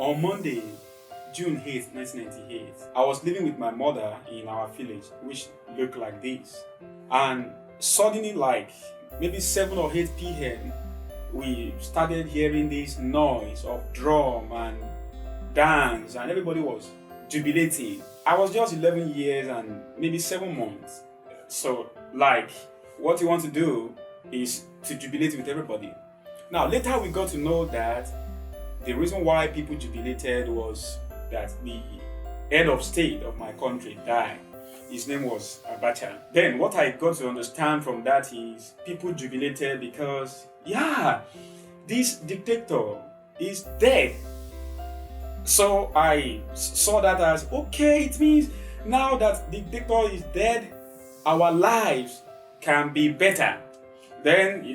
On Monday, June 8th, 1998, I was living with my mother in our village, which looked like this. And suddenly, like maybe 7 or 8 p.m., we started hearing this noise of drum and dance, and everybody was jubilating. I was just 11 years and maybe 7 months. So, like, what you want to do is to jubilate with everybody. Now, later we got to know that the reason why people jubilated was that the head of state of my country died. His name was A.B.U. Then what I got to understand from that is people jubilated because, this dictator is dead. So I saw that as, okay, it means now that the dictator is dead, our lives can be better. Then,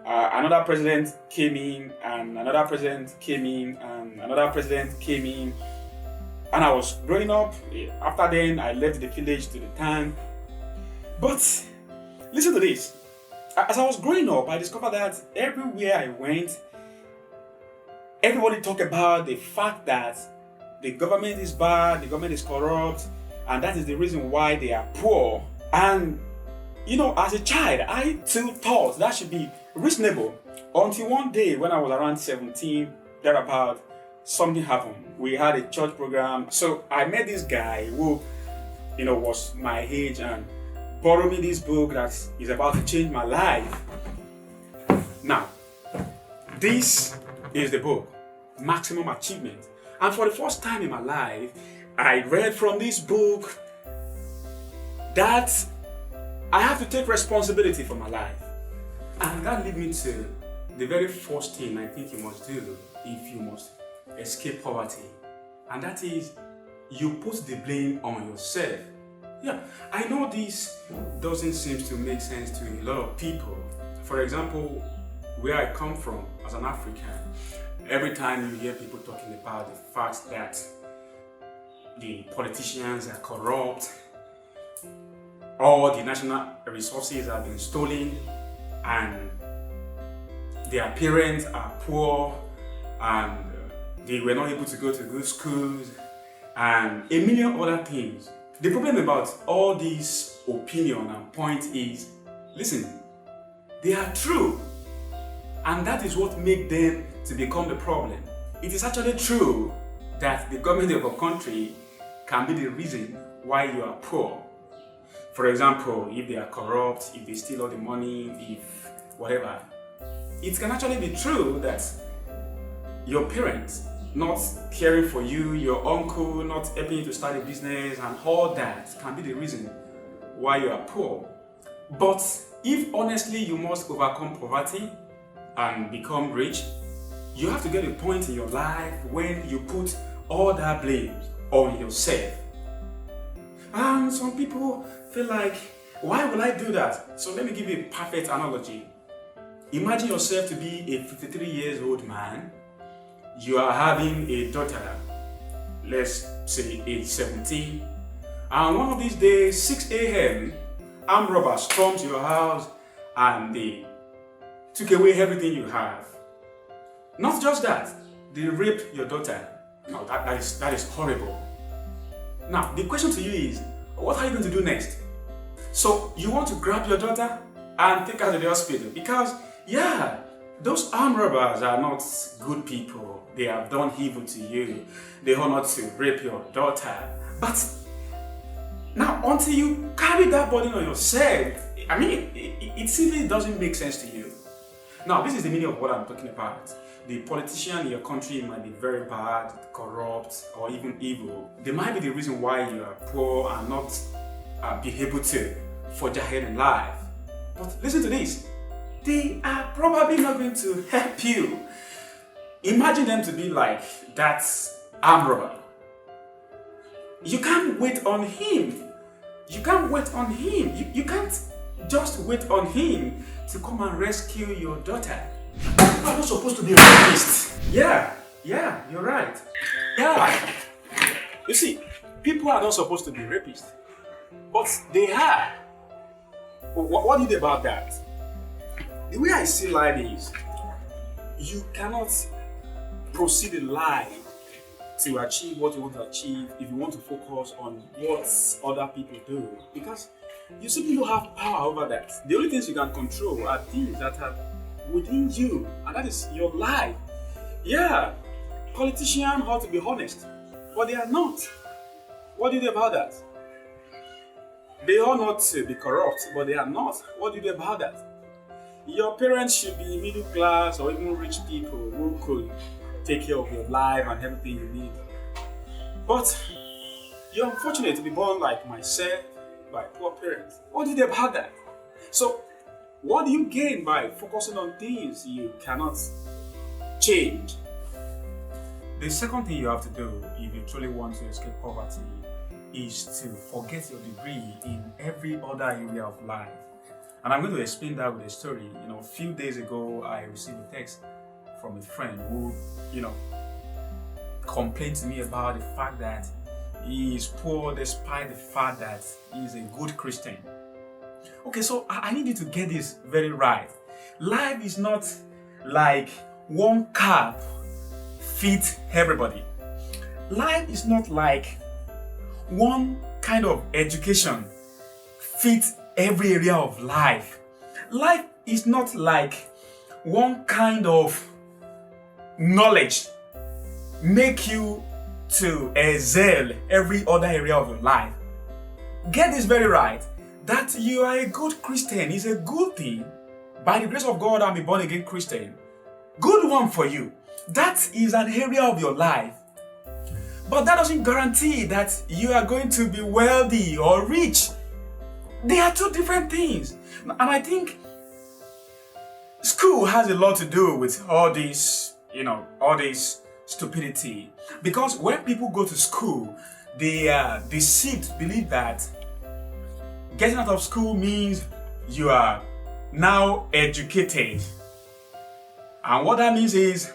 another president came in, and another president came in, and another president came in. And I was growing up. After then, I left the village to the town. But listen to this. As I was growing up, I discovered that everywhere I went, everybody talked about the fact that the government is bad, the government is corrupt, and that is the reason why they are poor. And as a child, I too thought that should be reasonable. Until one day, when I was around 17, thereabout, something happened. We had a church program. So I met this guy who, was my age and borrowed me this book that is about to change my life. Now, this is the book, Maximum Achievement. And for the first time in my life, I read from this book that I have to take responsibility for my life. And that led me to the very first thing I think you must do if you must escape poverty. And that is, you put the blame on yourself. Yeah, I know this doesn't seem to make sense to a lot of people. For example, where I come from as an African, every time you hear people talking about the fact that the politicians are corrupt, all the national resources have been stolen, and their parents are poor, and they were not able to go to good schools, and a million other things. The problem about all these opinion and point is, listen, they are true, and that is what makes them to become the problem. It is actually true that the government of a country can be the reason why you are poor. For example, if they are corrupt, if they steal all the money, if whatever. It can actually be true that your parents not caring for you, your uncle not helping you to start a business, and all that can be the reason why you are poor. But if honestly you must overcome poverty and become rich, you have to get a point in your life when you put all that blame on yourself. And some people feel like, why will I do that? So let me give you a perfect analogy. Imagine yourself to be a 53 years old man. You are having a daughter, let's say age 17, and one of these days, 6 a.m., armed robbers stormed your house and they took away everything you have. Not just that, they raped your daughter. Now that is horrible. Now the question to you is, what are you going to do next? So you want to grab your daughter and take her to the hospital because, those armed robbers are not good people. They have done evil to you. They want not to rape your daughter. But now, until you carry that burden on yourself, it simply doesn't make sense to you. Now, this is the meaning of what I'm talking about. The politician in your country might be very bad, corrupt, or even evil. They might be the reason why you are poor and not be able to forge ahead in life. But listen to this. They are probably not going to help you. Imagine them to be like that armed robber. You can't wait on him. You can't wait on him. You can't just wait on him to come and rescue your daughter. People are not supposed to be rapists. Yeah, you're right. Yeah. You see, people are not supposed to be rapists. But they are. What do you do about that? The way I see life is, you cannot proceed in life to achieve what you want to achieve if you want to focus on what other people do, because you simply don't have power over that. The only things you can control are things that are within you, and that is your life. Yeah, politicians ought to be honest, but they are not. What do you do about that? They ought not to be corrupt, but they are not. What do you do about that? Your parents should be middle class or even rich people who could take care of your life and everything you need. But you're unfortunate to be born like myself by poor parents. What do you do about that? So, what do you gain by focusing on things you cannot change? The second thing you have to do if you truly want to escape poverty is to forget your degree in every other area of life. And I'm going to explain that with a story. A few days ago, I received a text from a friend who, complained to me about the fact that he is poor despite the fact that he is a good Christian. Okay, so I need you to get this very right. Life is not like one cap fits everybody. Life is not like one kind of education fits every area of life. Life is not like one kind of knowledge make you to excel every other area of your life. Get this very right. That you are a good Christian is a good thing. By the grace of God, I'm a born again Christian. Good one for you. That is an area of your life. But that doesn't guarantee that you are going to be wealthy or rich. They are two different things. And I think school has a lot to do with all this, all this stupidity. Because when people go to school, they are deceived to believe that getting out of school means you are now educated. And what that means is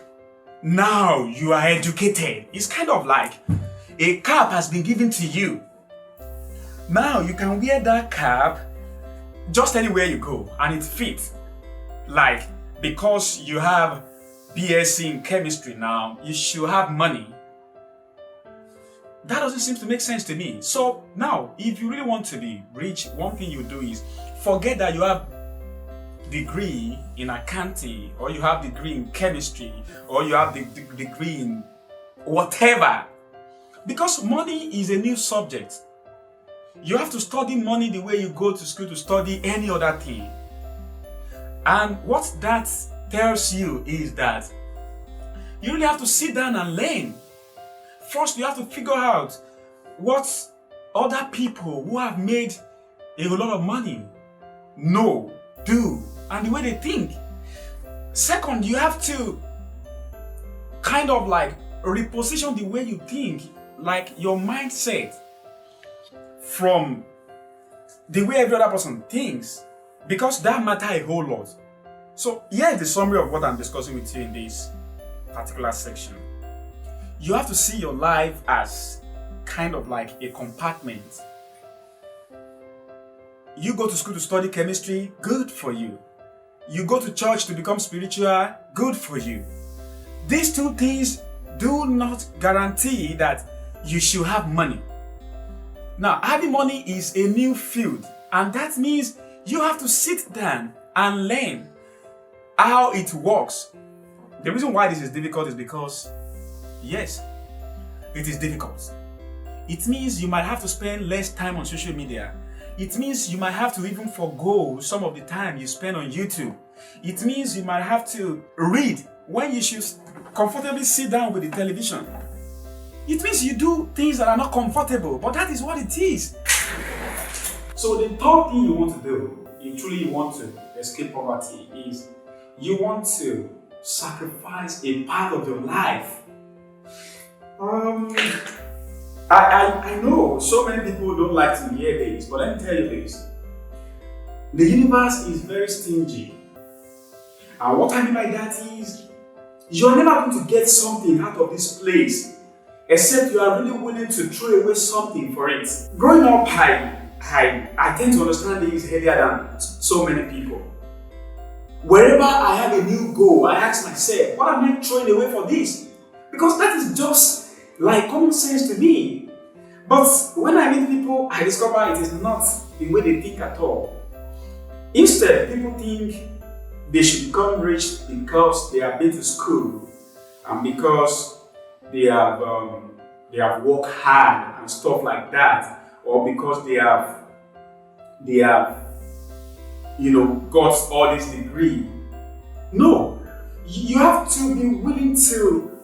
now you are educated. It's kind of like a cap has been given to you. Now you can wear that cap just anywhere you go and it fits. Like, because you have BSc in chemistry now, you should have money. That doesn't seem to make sense to me. So now, if you really want to be rich, one thing you do is forget that you have degree in accounting, or you have degree in chemistry, or you have the degree in whatever. Because money is a new subject. You have to study money the way you go to school to study any other thing. And what that tells you is that you really have to sit down and learn. First, you have to figure out what other people who have made a lot of money know, do, and the way they think. Second, you have to kind of like reposition the way you think, like your mindset from the way every other person thinks, because that matters a whole lot. So here is the summary of what I'm discussing with you in this particular section. You have to see your life as kind of like a compartment. You go to school to study chemistry, good for you. You go to church to become spiritual, good for you. These two things do not guarantee that you should have money. Now, having money is a new field, and that means you have to sit down and learn how it works. The reason why this is difficult is because, yes, it is difficult. It means you might have to spend less time on social media. It means you might have to even forego some of the time you spend on YouTube. It means you might have to read when you should comfortably sit down with the television. It means you do things that are not comfortable, but that is what it is. So the third thing you want to do, if truly you want to escape poverty, is you want to sacrifice a part of your life. I know so many people don't like to hear this, but let me tell you this. The universe is very stingy. And what I mean by that is, you're never going to get something out of this place except you are really willing to throw away something for it. Growing up, I tend to understand this earlier than so many people. Wherever I have a new goal, I ask myself, what am I throwing away for this? Because that is just like common sense to me. But when I meet people, I discover it is not the way they think at all. Instead, people think they should become rich because they have been to school and because they have worked hard and stuff like that, or because they have got all this degree. No, you have to be willing to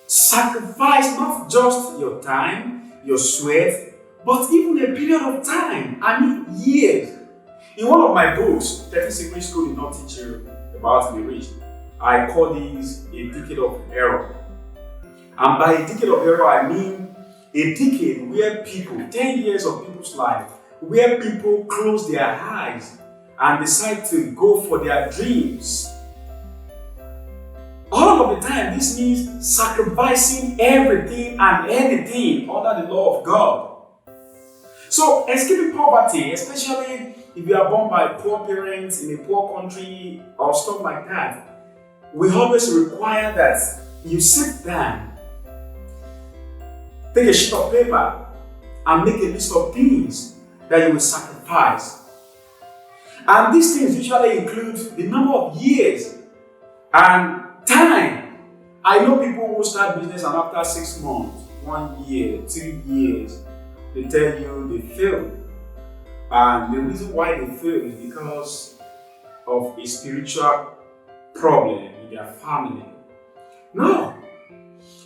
sacrifice not just your time, your sweat, but even a period of time. I mean, years. In one of my books, 30 Secret School did not teach you about to be rich. I call these a decade of error. And by a decade of error, I mean a decade where people, 10 years of people's life, where people close their eyes and decide to go for their dreams. All of the time, this means sacrificing everything and anything under the law of God. So, escaping poverty, especially if you are born by poor parents in a poor country or stuff like that, we always require that you sit down, take a sheet of paper, and make a list of things that you will sacrifice. And these things usually include the number of years and time. I know people who start business and after 6 months, 1 year, 2 years, they tell you they failed. And the reason why they fail is because of a spiritual problem in their family. No,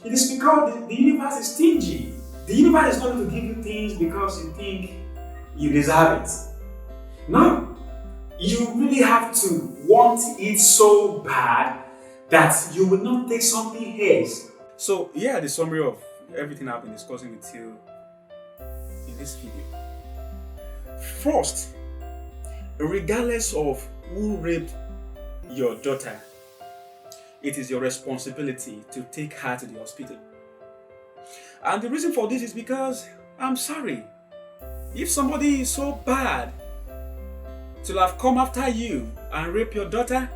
it is because the universe is stingy. The universe is not going to give you things because you think you deserve it. No, you really have to want it so bad that you will not take something else. So, yeah, the summary of everything I've been discussing with you in this video. First, regardless of who raped your daughter, it is your responsibility to take her to the hospital. And the reason for this is because, I'm sorry, if somebody is so bad to have come after you and rape your daughter,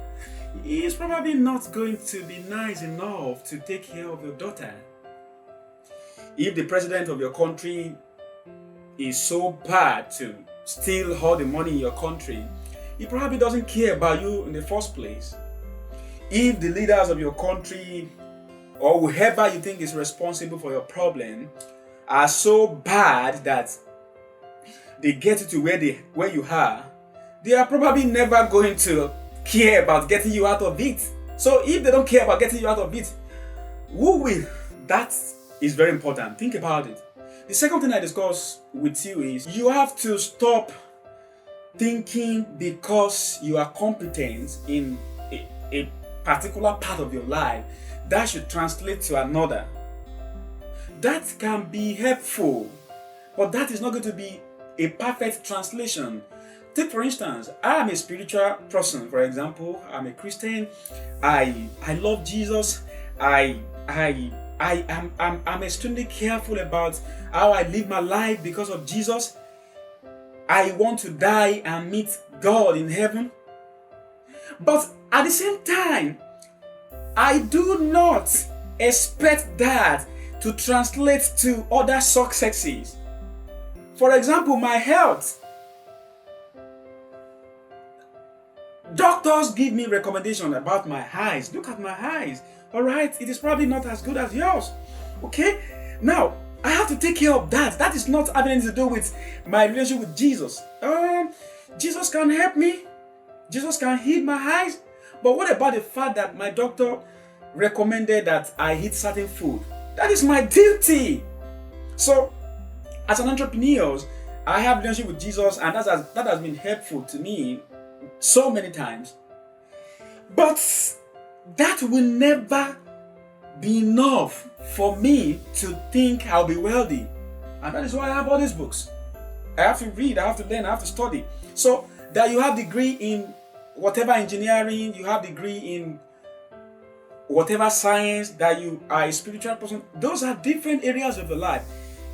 he is probably not going to be nice enough to take care of your daughter. If the president of your country is so bad to steal all the money in your country, he probably doesn't care about you in the first place. If the leaders of your country or whoever you think is responsible for your problem are so bad that they get you to where you are, they are probably never going to care about getting you out of it. So if they don't care about getting you out of it, who will? That is very important. Think about it. The second thing I discuss with you is you have to stop thinking because you are competent in a particular part of your life that should translate to another. That can be helpful, but that is not going to be a perfect translation. Take for instance, I am a spiritual person. For example, I'm a Christian. I love Jesus. I'm extremely careful about how I live my life because of Jesus. I want to die and meet God in heaven. But at the same time, I do not expect that to translate to other successes. For example, my health. Doctors give me recommendation about my eyes. Look at my eyes. Alright, it is probably not as good as yours. Okay? Now, I have to take care of that. That is not having anything to do with my relationship with Jesus. Jesus can help me. Jesus can heal my eyes. But what about the fact that my doctor recommended that I eat certain food? That is my duty. So, as an entrepreneur, I have a relationship with Jesus, and that has been helpful to me so many times. But that will never be enough for me to think I'll be wealthy. And that is why I have all these books. I have to read, I have to learn, I have to study. So that you have degree in whatever engineering, you have degree in whatever science, that you are a spiritual person, those are different areas of your life.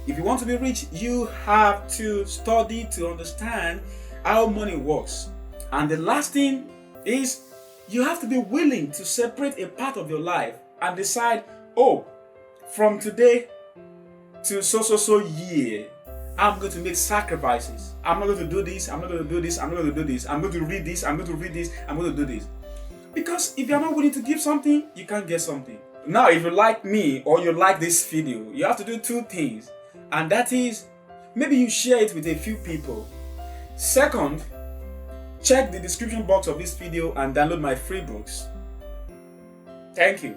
If you want to be rich, you have to study to understand how money works. And the last thing is you have to be willing to separate a part of your life and decide, oh, from today to so year, I'm going to make sacrifices. I'm not going to do this, I'm not going to do this, I'm not going to do this. I'm going to read this, I'm going to read this, I'm going to do this. Because if you're not willing to give something, you can't get something. Now, if you like me or you like this video, you have to do two things. And that is, maybe you share it with a few people. Second, check the description box of this video and download my free books. Thank you.